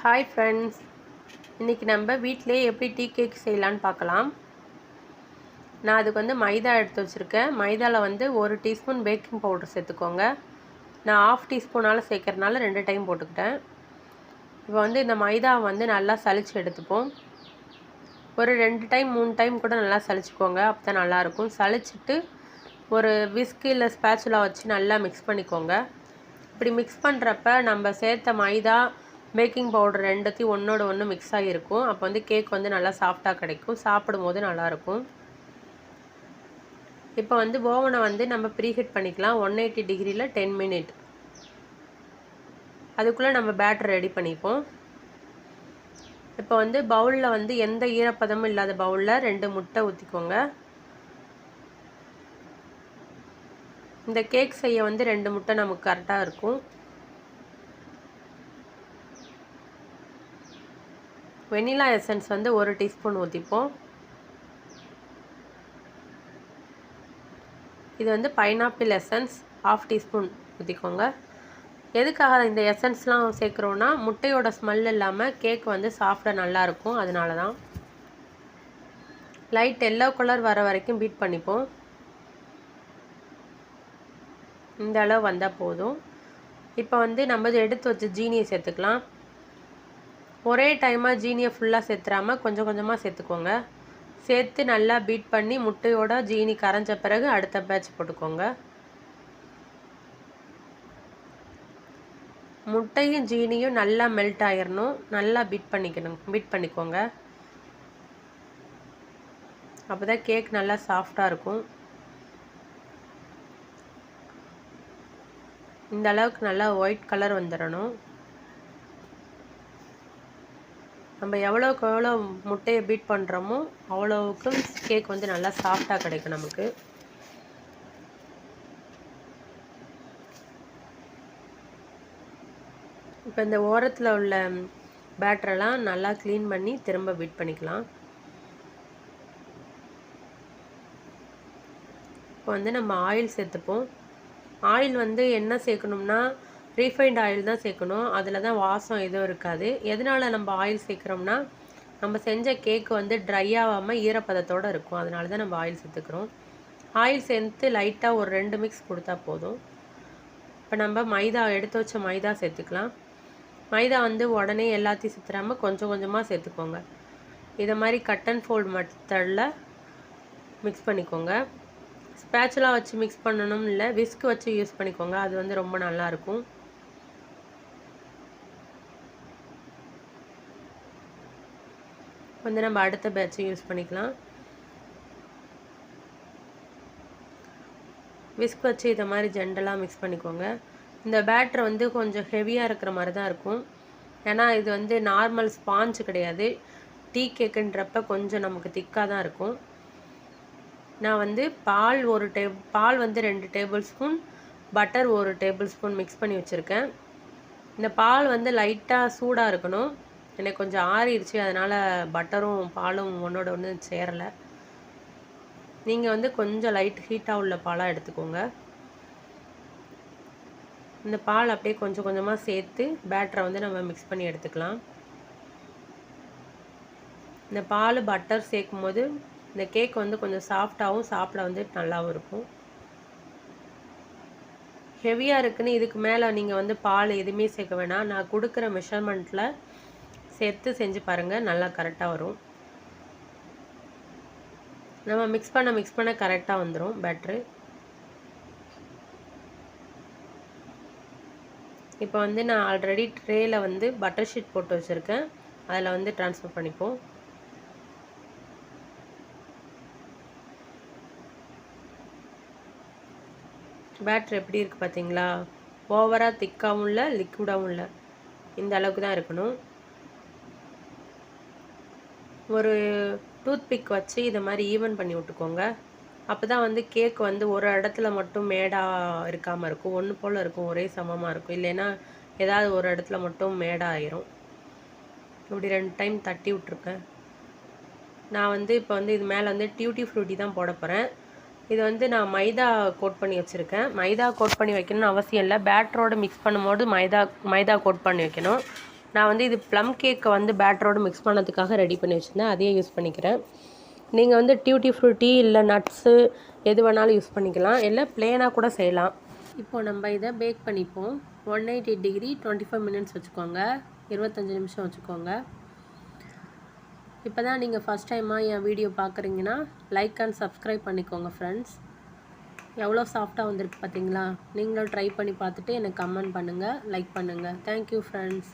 Hi friends, இன்றைக்கி நம்ம வீட்டிலேயே எப்படி டீ கேக் செய்யலான்னு பார்க்கலாம். நான் அதுக்கு மைதா எடுத்து வச்சுருக்கேன். மைதாவில் 1 டீஸ்பூன் பேக்கிங் பவுடர் சேர்த்துக்கோங்க. நான் 1/2 டீஸ்பூனால் சேர்க்குறதுனால 2 டைம் போட்டுக்கிட்டேன். இப்போ இந்த மைதாவை நல்லா சலிச்சு எடுத்துப்போம். ஒரு 2 டைம் 3 டைம் கூட நல்லா சலிச்சுக்கோங்க. அப்போ தான் நல்லாயிருக்கும். சலிச்சுட்டு ஒரு விஸ்க் இல்லை ஸ்பேச்சுலா வச்சு நல்லா மிக்ஸ் பண்ணிக்கோங்க. இப்படி மிக்ஸ் பண்ணுறப்ப நம்ம சேர்த்த மைதா பேக்கிங் பவுடர் ரெண்டுத்தையும் ஒன்றோட ஒன்று மிக்ஸ் ஆகியிருக்கும். அப்போ கேக் நல்லா சாஃப்டாக கிடைக்கும். சாப்பிடும்போது நல்லாயிருக்கும். இப்போ ஓவனை நம்ம ப்ரீஹீட் பண்ணிக்கலாம். 180 டிகிரியில் 10 மினிட். அதுக்குள்ளே நம்ம பேட்டர் ரெடி பண்ணிப்போம். இப்போ பவுலில் எந்த ஈரப்பதமும் இல்லாத பவுலில் 2 முட்டை ஊற்றிக்கோங்க. இந்த கேக் செய்ய 2 முட்டை நமக்கு கரெக்டாக இருக்கும். வெனிலா எசன்ஸ் 1 டீஸ்பூன் ஊற்றிப்போம். இது பைனாப்பிள் எசன்ஸ் 1/2 டீஸ்பூன் ஊற்றிக்கோங்க. எதுக்காக இந்த எசன்ஸ்லாம் சேர்க்குறோன்னா முட்டையோட ஸ்மெல் இல்லாமல் கேக் சாஃப்டாக நல்லாயிருக்கும். அதனால தான். லைட் எல்லோ கலர் வர வரைக்கும் பீட் பண்ணிப்போம். இந்த அளவு வந்தால் போதும். இப்போ நம்ம எடுத்து வச்ச ஜீனியை சேர்த்துக்கலாம். ஒரே டைமாக ஜீனியை ஃபுல்லாக சேர்த்துறாமல் கொஞ்சம் கொஞ்சமாக சேர்த்துக்கோங்க. சேர்த்து நல்லா பீட் பண்ணி முட்டையோட ஜீனி கரைஞ்ச பிறகு அடுத்த பேட்ச் போட்டுக்கோங்க. முட்டையும் ஜீனியும் நல்லா மெல்ட் ஆகிடணும். நல்லா பீட் பண்ணிக்கோங்க. அப்போ தான் கேக் நல்லா சாஃப்டாக இருக்கும். இந்த அளவுக்கு நல்லா ஒயிட் கலர் வந்துடணும். நம்ம எவ்வளோக்கு எவ்வளோ முட்டையை பீட் பண்ணுறோமோ அவ்வளோவுக்கு கேக் நல்லா சாஃப்டாக கிடைக்கும் நமக்கு. இப்போ இந்த ஓரத்தில் உள்ள பேட்டரெல்லாம் நல்லா க்ளீன் பண்ணி திரும்ப பீட் பண்ணிக்கலாம். இப்போ நம்ம ஆயில் சேர்த்துப்போம். ஆயில் என்ன சேர்க்கணும்னா ரீஃபைண்ட் ஆயில் தான் சேர்க்கணும். அதில் தான் வாசம் எதுவும் இருக்காது. எதனால் நம்ம ஆயில் சேர்க்குறோம்னா நம்ம செஞ்ச கேக்கு ட்ரை ஆகாமல் ஈரப்பதத்தோடு இருக்கும். அதனால தான் நம்ம ஆயில் சேர்த்துக்கிறோம். ஆயில் சேர்த்து லைட்டாக ஒரு 2 மிக்ஸ் கொடுத்தா போதும். இப்போ நம்ம மைதா எடுத்து வச்ச மைதா சேர்த்துக்கலாம். மைதா உடனே எல்லாத்தையும் சேர்த்துறாமல் கொஞ்சம் கொஞ்சமாக சேர்த்துக்கோங்க. இதை மாதிரி கட் அண்ட் ஃபோல்ட் மெத்தடில் மிக்ஸ் பண்ணிக்கோங்க. ஸ்பேச்சுலா வச்சு மிக்ஸ் பண்ணணும் இல்லை விஸ்க் வச்சு யூஸ் பண்ணிக்கோங்க. அது ரொம்ப நல்லாயிருக்கும். நம்ம அடுத்த பேட்சை யூஸ் பண்ணிக்கலாம். விஸ்க் வச்சு இதை மாதிரி ஜென்டலாக மிக்ஸ் பண்ணிக்கோங்க. இந்த பேட்டர் கொஞ்சம் ஹெவியாக இருக்கிற மாதிரி தான் இருக்கும். ஏன்னா இது நார்மல் ஸ்பாஞ்ச் கிடையாது. டீ கேக்குன்றப்ப கொஞ்சம் நமக்கு திக்காக தான் இருக்கும். நான் பால் 2 table spoon, butter 1 table spoon mix பண்ணி வச்சுருக்கேன். இந்த பால் லைட்டாக சூடாக இருக்கணும். எனக்கு கொஞ்சம் ஆறிடுச்சு. அதனால் பட்டரும் பாலும் ஒன்றோட ஒன்று சேரலை. நீங்கள் கொஞ்சம் லைட் ஹீட்டாக உள்ள பாலாக எடுத்துக்கோங்க. இந்த பால் அப்படியே கொஞ்சம் கொஞ்சமாக சேர்த்து பேட்டரை நம்ம மிக்ஸ் பண்ணி எடுத்துக்கலாம். இந்த பால் பட்டர் சேர்க்கும் போது இந்த கேக் கொஞ்சம் சாஃப்டாகவும் சாப்பிட நல்லாவும் இருக்கும். ஹெவியாக இருக்குன்னு இதுக்கு மேலே நீங்கள் பால் எதுவுமே சேர்க்க வேணாம். நான் கொடுக்குற மெஷர்மெண்ட்டில் சேர்த்து செஞ்சு பாருங்கள். நல்லா கரெக்டாக வரும். நம்ம மிக்ஸ் பண்ண கரெக்டாக வந்துடும் பேட்ரு. இப்போ நான் ஆல்ரெடி ட்ரேயில் பட்டர் ஷீட் போட்டு வச்சுருக்கேன். அதில் ட்ரான்ஸ்ஃபர் பண்ணிப்போம். பேட்ரு எப்படி இருக்குது பார்த்தீங்களா? ஓவராக திக்காகவும் இல்லை, லிக்விடாகவும் இல்லை. இந்த அளவுக்கு தான் இருக்கணும். ஒரு டூத் பிக் வச்சு இதை மாதிரி ஈவன் பண்ணி விட்டுக்கோங்க. அப்போ தான் கேக் ஒரு இடத்துல மட்டும் மேடாக இருக்காமல் இருக்கும். ஒன்று போல் இருக்கும், ஒரே சமமாக இருக்கும். இல்லைன்னா ஏதாவது ஒரு இடத்துல மட்டும் மேடாக ஆயிரும். இப்படி 2 டைம் தட்டி விட்ருக்கேன். நான் இப்போ இது மேலே டியூட்டி ஃப்ரூட்டி தான் போட போகிறேன். இது நான் மைதா கோட் பண்ணி வச்சுருக்கேன். மைதா கோட் பண்ணி வைக்கணும்னு அவசியம் இல்லை. பேட்டரோடு மிக்ஸ் பண்ணும்போது மைதா கோட் பண்ணி வைக்கணும். நான் வந்து இது ப்ளம் கேக்கை வந்து பேட்டரோடு மிக்ஸ் பண்ணதுக்காக ரெடி பண்ணி வச்சுருந்தேன், அதையே யூஸ் பண்ணிக்கிறேன். நீங்கள் வந்து டியூட்டி ஃப்ரூட்டி இல்லை நட்ஸு எது வேணாலும் யூஸ் பண்ணிக்கலாம், இல்லை ப்ளேனாக கூட செய்யலாம். இப்போது நம்ம இதை பேக் பண்ணிப்போம். 180 டிகிரி 25 மினிட்ஸ் வச்சுக்கோங்க, 25 நிமிஷம் வச்சுக்கோங்க. இப்போ தான் நீங்கள் ஃபஸ்ட் டைமாக என் வீடியோ பார்க்குறீங்கன்னா லைக் அண்ட் சப்ஸ்கிரைப் பண்ணிக்கோங்க ஃப்ரெண்ட்ஸ். எவ்வளோ சாஃப்டாக வந்திருக்கு பார்த்தீங்களா? நீங்களும் ட்ரை பண்ணி பார்த்துட்டு எனக்கு கமெண்ட் பண்ணுங்கள், லைக் பண்ணுங்கள். Thank you friends.